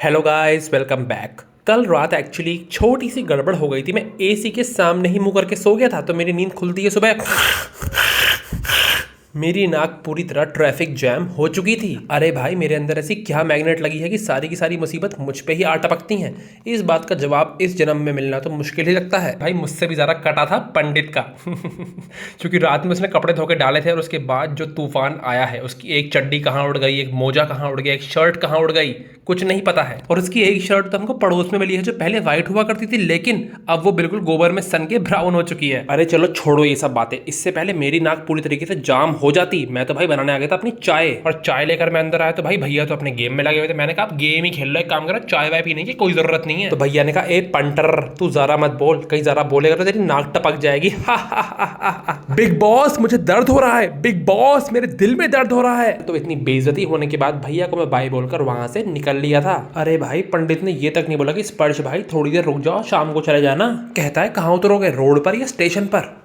Hello guys, welcome back. कल रात actually छोटी सी गड़बड़ हो गई थी। मैं एसी के सामने ही मुंह करके सो गया था, तो मेरी नींद खुलती है सुबह मेरी नाक पूरी तरह ट्रैफिक जैम हो चुकी थी। अरे भाई, मेरे अंदर ऐसी क्या मैग्नेट लगी है कि सारी की सारी मुसीबत मुझ पे ही आ टपकती हैं। इस बात का जवाब इस जन्म में मिलना तो मुश्किल ही लगता है। भाई, मुझसे भी ज़्यादा कटा था पंडित का क्योंकि रात में उसने कपड़े धो के डाले थे और उसके बाद जो तूफान आया है, उसकी एक चड्डी कहाँ उड़ गई, एक मोजा कहाँ उड़ गया, एक शर्ट कहाँ उड़ गई, कुछ नहीं पता है। और उसकी एक शर्ट तो हमको पड़ोस में मिली है जो पहले व्हाइट हुआ करती थी, लेकिन अब वो बिल्कुल गोबर में सन के ब्राउन हो चुकी है। अरे चलो छोड़ो ये सब बातें, इससे पहले मेरी नाक पूरी तरीके से जाम हो जाती। मैं तो भाई बनाने आ गया था अपनी चाय, और चाय लेकर मैं अंदर आया तो भाई भैया तो अपने गेम में लगे हुए थे। मैंने कहा आप गेम ही खेल लो, एक काम करो, चाय वाय पीने की कोई जरूरत नहीं है। तो भैया ने कहा ए पंटर, तू जरा मत बोल, कहीं जरा बोलेगा तो तेरी नाक टपक जाएगी। बिग बॉस, मुझे दर्द हो रहा है, बिग बॉस मेरे दिल में दर्द हो रहा है। तो इतनी बेइज्जती होने के बाद भैया को मैं बाय बोलकर वहां से निकल लिया था। अरे भाई, पंडित ने ये तक नहीं बोला कि स्पर्श भाई थोड़ी देर रुक जाओ, शाम को चले जाना। कहता है कहाँ उतरोगे, रोड पर या स्टेशन पर?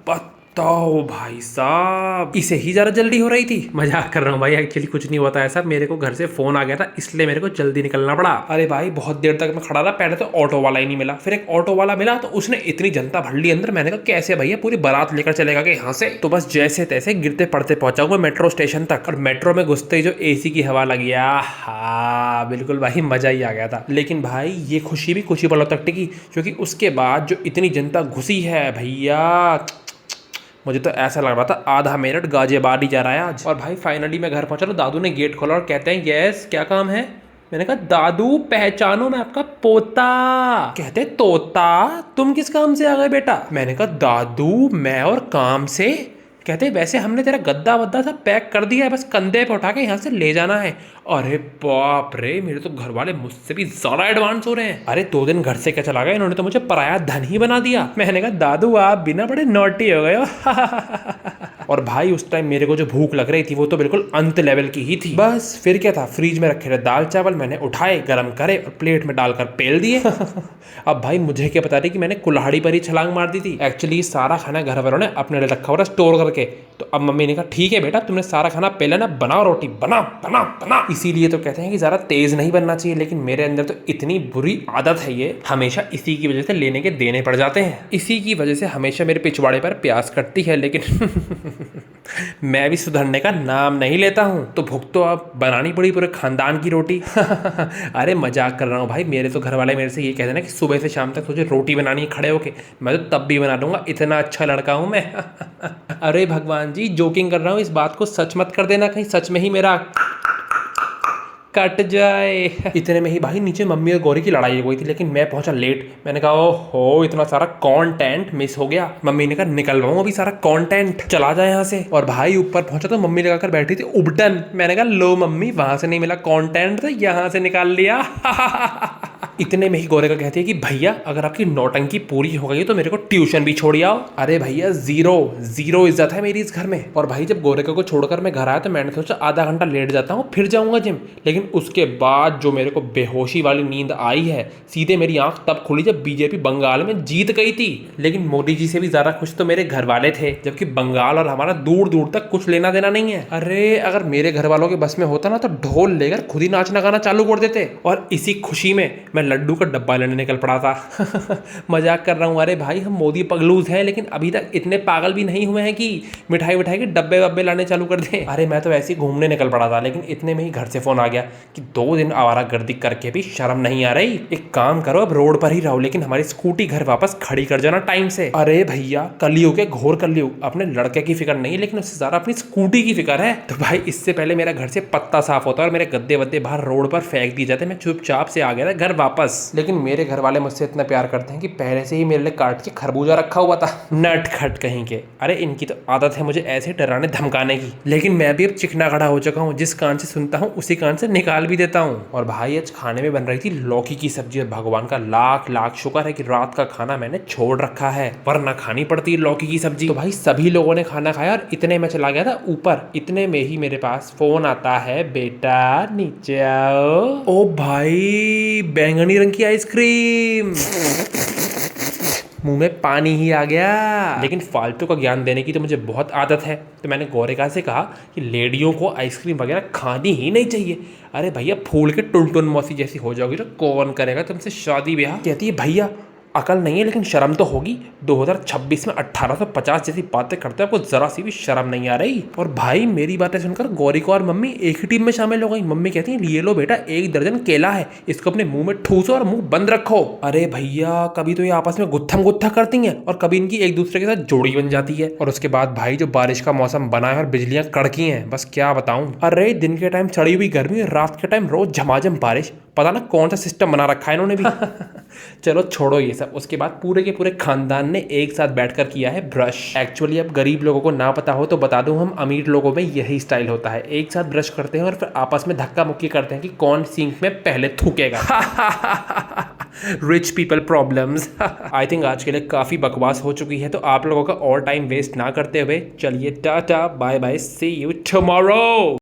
बताओ भाई साहब, इसे ही जरा जल्दी हो रही थी। मजाक कर रहा हूँ भाई, एक्चुअली कुछ नहीं होता ऐसा। मेरे को घर से फोन आ गया था, इसलिए मेरे को जल्दी निकलना पड़ा। अरे भाई, बहुत देर तक मैं खड़ा रहा। पहले तो ऑटो वाला ही नहीं मिला, फिर एक ऑटो वाला मिला तो उसने इतनी जनता भर ली अंदर। मैंने कहा कैसे भैया, पूरी बारात लेकर चलेगा कि यहाँ से? तो बस जैसे तैसे गिरते पड़ते पहुंचा हुआ मेट्रो स्टेशन तक, और मेट्रो में घुसते ही जो एसी की हवा लगी, हाँ बिल्कुल भाई, मजा ही आ गया था। लेकिन भाई ये खुशी भी कुछ ही पलों तक टिकी, क्योंकि उसके बाद जो इतनी जनता घुसी है भैया, मुझे तो ऐसा लग रहा था आधा मिनट गाजियाबाद ही जा रहा है आज। और भाई फाइनली मैं घर पहुंचा तो दादू ने गेट खोला और कहते हैं यस क्या काम है? मैंने कहा दादू पहचानो, मैं आपका पोता। कहते तोता, तुम किस काम से आ गए बेटा? मैंने कहा दादू मैं और काम से। कहते वैसे हमने तेरा गद्दा वद्दा सब पैक कर दिया है, बस कंधे पे उठा के यहाँ से ले जाना है। अरे बाप रे, मेरे तो घर वाले मुझसे भी ज्यादा एडवांस हो रहे हैं। अरे 2 दिन घर से क्या चला गया, इन्होंने तो मुझे पराया धन ही बना दिया। मैंने कहा दादू आप बिना बड़े नॉटी हो गए हो। और भाई उस टाइम मेरे को जो भूख लग रही थी वो तो बिल्कुल अंत लेवल की ही थी। बस फिर क्या था, फ्रिज में रखे थे दाल चावल, मैंने उठाए, गरम करे और प्लेट में डालकर पेल दिए। अब भाई मुझे क्या पता थी कि मैंने कुल्हाड़ी पर ही छलांग मार दी थी। एक्चुअली सारा खाना घर वालों ने अपने लिए रखा हुआ था स्टोर करके। तो अब मम्मी ने कहा ठीक है बेटा, तुमने सारा खाना पेला ना, बनाओ रोटी, बना बना बना। इसीलिए तो कहते हैं कि ज़्यादा तेज नहीं बनना चाहिए, लेकिन मेरे अंदर तो इतनी बुरी आदत है ये, हमेशा इसी की वजह से लेने के देने पड़ जाते हैं। इसी की वजह से हमेशा मेरे पिछवाड़े पर प्यास कटती है, लेकिन मैं भी सुधरने का नाम नहीं लेता हूँ। तो भूख तो अब बनानी पड़ी पूरे खानदान की रोटी। अरे मजाक कर रहा हूँ भाई, मेरे तो घर वाले मेरे से ये कहते हैं ना कि सुबह से शाम तक तुझे रोटी बनानी है खड़े होके। मैं तो तब भी बना दूंगा, इतना अच्छा लड़का हूँ मैं। अरे भगवान जी, जोकिंग कर रहा हूँ, इस बात को सच मत कर देना, कहीं सच में ही मेरा कट जाए। इतने में ही भाई नीचे मम्मी और गौरी की लड़ाई हो गई थी, लेकिन मैं पहुंचा लेट। मैंने कहा ओहो, इतना सारा कंटेंट मिस हो गया। मम्मी ने कहा निकलवाऊं अभी सारा कंटेंट, चला जाए यहाँ से। और भाई ऊपर पहुंचा तो मम्मी लगाकर बैठी थी उबटन। मैंने कहा लो मम्मी, वहां से नहीं मिला कंटेंट तो यहाँ से निकाल लिया। इतने में ही गौरे का कहती है कि भैया अगर आपकी नौटंकी पूरी हो गई तो मेरे को ट्यूशन भी छोड़ आओ। अरे भैया जीरो जीरो इज्जत है मेरी इस घर में। और भाई जब गोरेका को छोड़कर मैं घर आया तो मैंने सोचा आधा घंटा लेट जाता हूँ, फिर जाऊंगा जिम। लेकिन उसके बाद जो मेरे को बेहोशी वाली नींद आई है, सीधे मेरी आंख तब खुली जब बीजेपी बंगाल में जीत गई थी। लेकिन मोदी जी से भी ज्यादा खुश तो मेरे घर वाले थे, जबकि बंगाल और हमारा दूर दूर तक कुछ लेना देना नहीं है। अरे अगर मेरे घर वालों के बस में होता ना तो ढोल लेकर खुद ही नाचना गाना चालू कर देते। और इसी खुशी में मैं लड्डू का डब्बा लेने निकल पड़ा था। मजाक कर रहा हूँ। अरे भाई हम मोदी पगलूज हैं, लेकिन अभी तक इतने पागल भी नहीं हुए हैं कि मिठाई मिठाई के डब्बे वब्बे लाने चालू कर दें। अरे मैं तो ऐसे ही घूमने निकल पड़ा था, लेकिन इतने में ही घर से फोन आ गया कि 2 दिन आवारागर्दी करके भी शर्म नहीं आ रही। एक काम करो, अब रोड पर ही रहो, लेकिन हमारी स्कूटी घर वापस खड़ी कर जाना टाइम से। अरे भैया कलयुग है, घोर कलयुग। अपने लड़के की फिक्र नहीं, लेकिन उससे ज्यादा अपनी स्कूटी की फिक्र है। तो भाई इससे पहले मेरा घर से पत्ता साफ होता और मेरे गद्दे वद्दे बाहर रोड पर फेंक दिए जाते, मैं चुपचाप से आ गया था घर वापस। लेकिन मेरे घर वाले मुझसे इतना प्यार करते हैं कि पहले से ही मेरे लिए काट के खरबूजा रखा हुआ था। नट खट कहीं के। अरे इनकी तो आदत है मुझे ऐसे डराने धमकाने की, लेकिन मैं भी अब चिकना खड़ा हो चुका हूँ। जिस कान से सुनता हूँ उसी कान से निकाल भी देता हूँ। और भाई आज खाने में बन रही थी लौकी की सब्जी, और भगवान का लाख लाख शुक्र है कि रात का खाना मैंने छोड़ रखा है, वरना खानी पड़ती है लौकी की सब्जी। तो भाई सभी लोगों ने खाना खाया और इतने में चला गया था ऊपर। इतने में ही मेरे पास फोन आता है, बेटा नीचे आओ। ओ भाई, बैंगनी रंग की आइसक्रीम। मुंह में पानी ही आ गया। लेकिन फालतू का ज्ञान देने की तो मुझे बहुत आदत है, तो मैंने गौरिका से कहा कि लेडियों को आइसक्रीम वगैरह खानी ही नहीं चाहिए। अरे भैया फूल के टुनटुन मौसी जैसी हो जाओगी तो कौन करेगा तुमसे शादी ब्याह। कहती है भैया अकल नहीं है लेकिन शर्म तो होगी, 2026 में 1850 जैसी बातें करते हो, आपको जरा सी भी शर्म नहीं आ रही। और भाई मेरी बातें सुनकर गौरिका और मम्मी एक ही टीम में शामिल हो गई। मम्मी कहती है ये लो बेटा 1 दर्जन केला है, इसको अपने मुंह में ठूसो और मुंह बंद रखो। अरे भैया कभी तो ये आपस में गुत्थम गुत्था करती हैं और कभी इनकी एक दूसरे के साथ जोड़ी बन जाती है। और उसके बाद भाई जो बारिश का मौसम बना है और बिजलियां कड़की हैं, बस क्या बताऊं। अरे दिन के टाइम चढ़ी हुई गर्मी, रात के टाइम रोज झमाझम बारिश, पता ना कौन सा सिस्टम बना रखा है इन्होंने भी। चलो छोड़ो ये सब। उसके बाद पूरे के पूरे खानदान ने एक साथ बैठकर किया है ब्रश। एक्चुअली अब गरीब लोगों को ना पता हो तो बता दूं, हम अमीर लोगों में यही स्टाइल होता है, एक साथ ब्रश करते हैं और फिर आपस में धक्का मुक्की करते हैं कि कौन सिंक में पहले थूकेगा। Rich people problems. I think आज के लिए काफी बकवास हो चुकी है, तो आप लोगों का और टाइम वेस्ट ना करते हुए चलिए tata bye bye, see you tomorrow.